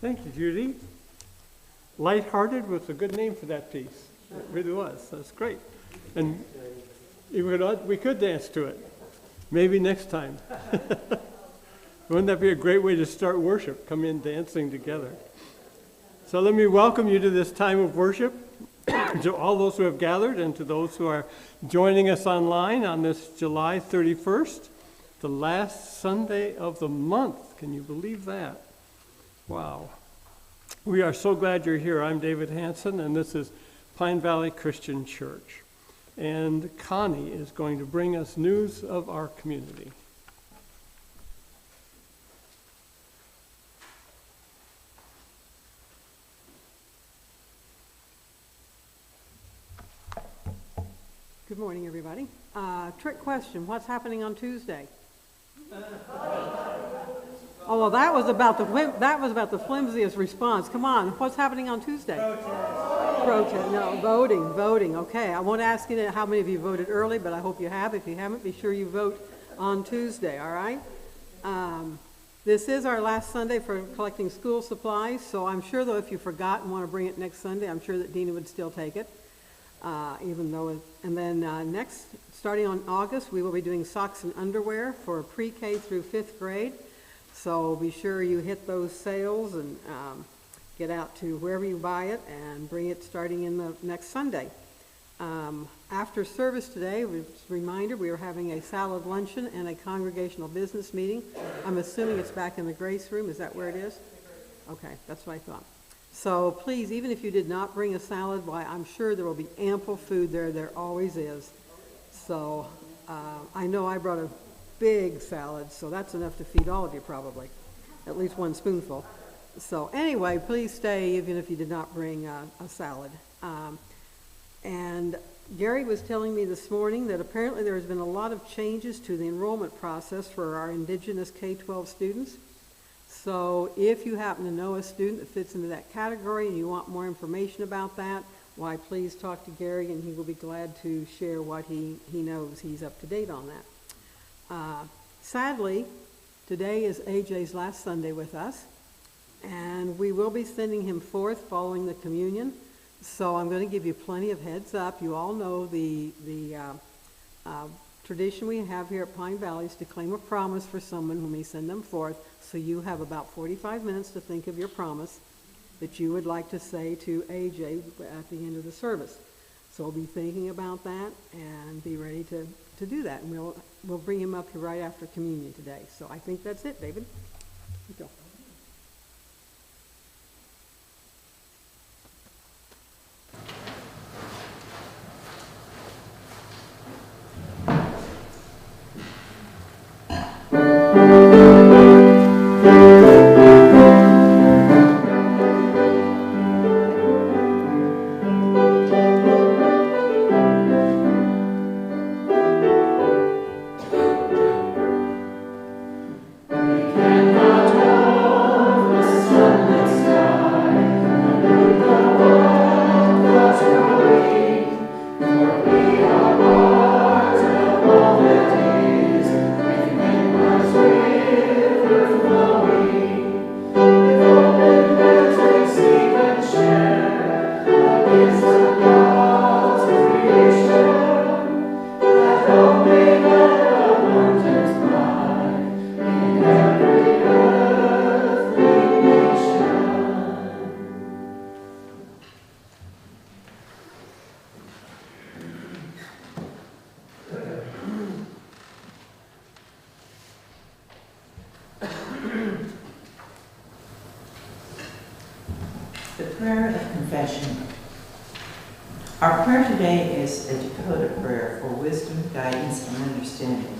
Thank you, Judy. Lighthearted was a good name for that piece. It really was. That's great. And we could dance to it. Maybe next time. Wouldn't that be a great way to start worship? Come in dancing together. So let me welcome you to this time of worship, to all those who have gathered and to those who are joining us online on this July 31st, the last Sunday of the month. Can you believe that? Wow. We are so glad you're here. I'm David Hanson, and this is Pine Valley Christian Church. And Connie is going to bring us news of our community. Good morning, everybody. Trick question, what's happening on Tuesday? Oh, well, that was about the flimsiest response. Come on, what's happening on Tuesday? Protest. No, voting. Okay, I won't ask you how many of you voted early, but I hope you have. If you haven't, be sure you vote on Tuesday, all right? This is our last Sunday for collecting school supplies, so I'm sure, though, if you forgot and want to bring it next Sunday, I'm sure that Dina would still take it. Next, starting on August, we will be doing socks and underwear for pre-K through 5th grade. So be sure you hit those sales and get out to wherever you buy it and bring it starting in the next Sunday. After service today, just a reminder, we are having a salad luncheon and a congregational business meeting. I'm assuming it's back in the Grace Room. Is that where it is? Okay, that's what I thought. So please, even if you did not bring a salad, why, I'm sure there will be ample food there. There always is. So I know I brought a big salad, so that's enough to feed all of you probably, at least one spoonful. So anyway, please stay even if you did not bring a salad. And Gary was telling me this morning that apparently there has been a lot of changes to the enrollment process for our Indigenous K-12 students. So if you happen to know a student that fits into that category and you want more information about that, why, please talk to Gary and he will be glad to share what he knows. He's up to date on that. Sadly, today is AJ's last Sunday with us, and we will be sending him forth following the communion. So I'm going to give you plenty of heads up. You all know the tradition we have here at Pine Valley is to claim a promise for someone when we send them forth. So you have about 45 minutes to think of your promise that you would like to say to AJ at the end of the service. So we'll be thinking about that and be ready to do that. And we'll bring him up here right after communion today. So I think that's it, David. Go. The prayer of confession. Our prayer today is a Dakota prayer for wisdom, guidance, and understanding.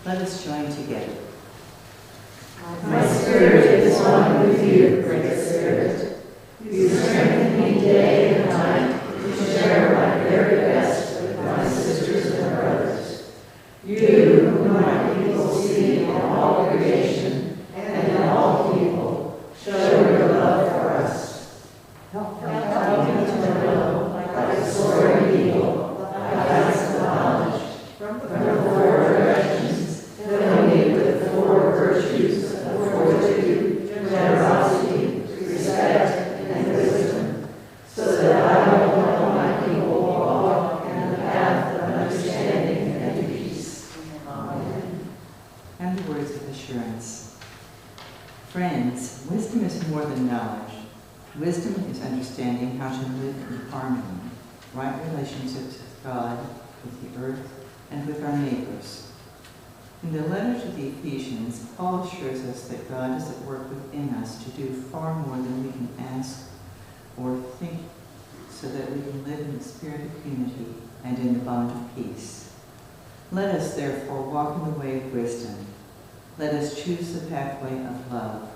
Let us join together. My spirit is one with you, Great Spirit. You strengthen me day and night to share my very best with my sisters and brothers. You, whom my people see in all creation and in all people, show your love for us. Help me to know, like a soaring eagle, the heights of knowledge. From the four directions, fill me with the Friends, wisdom is more than knowledge. Wisdom is understanding how to live in harmony, right relationships with God, with the earth, and with our neighbors. In the letter to the Ephesians, Paul assures us that God is at work within us to do far more than we can ask or think, so that we can live in the spirit of unity and in the bond of peace. Let us therefore walk in the way of wisdom. Let us choose the pathway of love.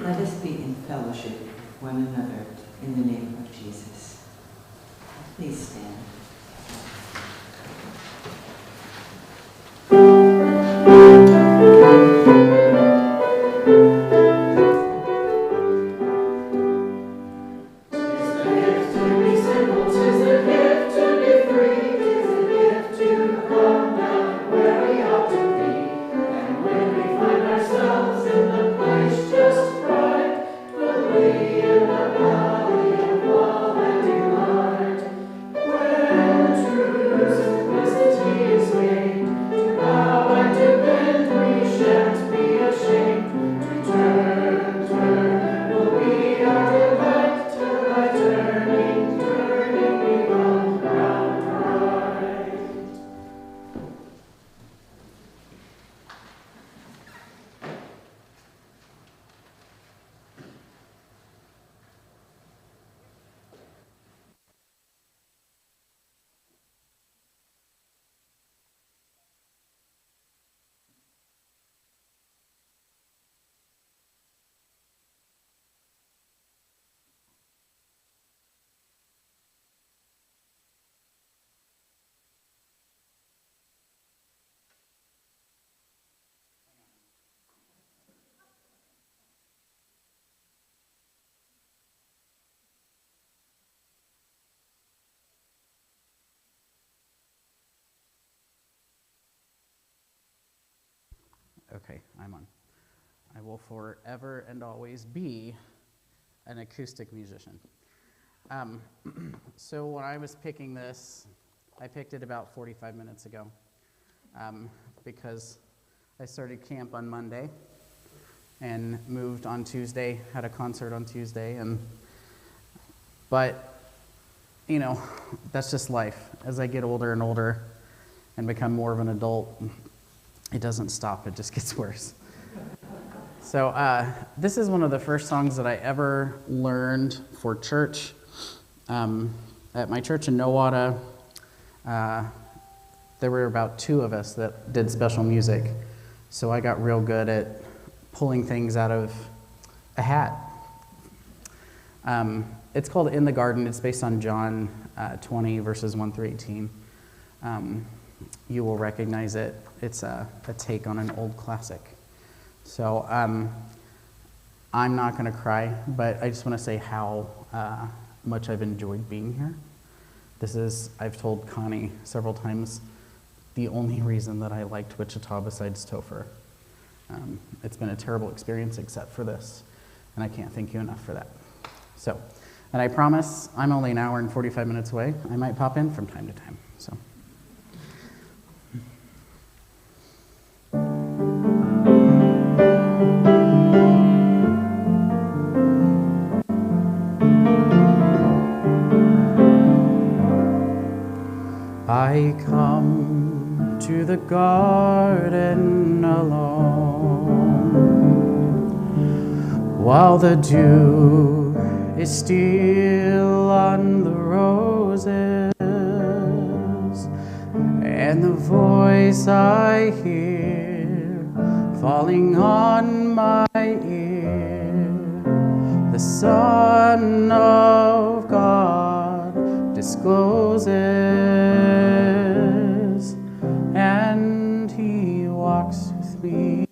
Let us be in fellowship with one another in the name of Jesus. Please stand. Okay, I'm on. I will forever and always be an acoustic musician. So when I was picking this, I picked it about 45 minutes ago because I started camp on Monday and moved on Tuesday, had a concert on Tuesday, but you know, that's just life. As I get older and older and become more of an adult, it doesn't stop, it just gets worse. So this is one of the first songs that I ever learned for church. At my church in Nowata, there were about 2 of us that did special music. So I got real good at pulling things out of a hat. It's called In the Garden. It's based on John 20, verses 1 through 18. You will recognize it. It's a take on an old classic. So I'm not going to cry, but I just want to say how much I've enjoyed being here. This is, I've told Connie several times, the only reason that I liked Wichita besides Topher. It's been a terrible experience except for this, and I can't thank you enough for that. So, and I promise I'm only an hour and 45 minutes away. I might pop in from time to time. So. I come to the garden alone, while the dew is still on the roses, and the voice I hear falling on my ear, the Son of God discloses, and he walks with me,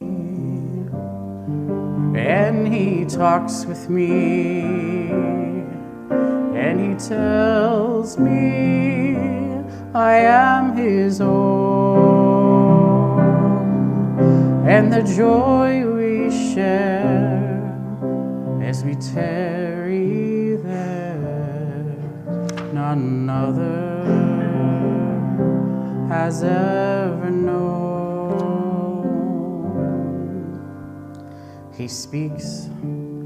and he talks with me, and he tells me I am his own, and the joy we share as we tarry there, none other has ever known. He speaks,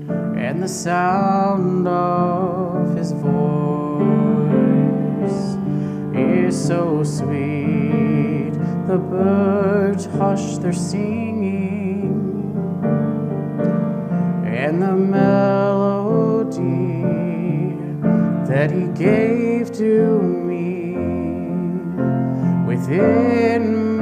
and the sound of his voice is so sweet. The birds hush their singing, and the melody that he gave to me within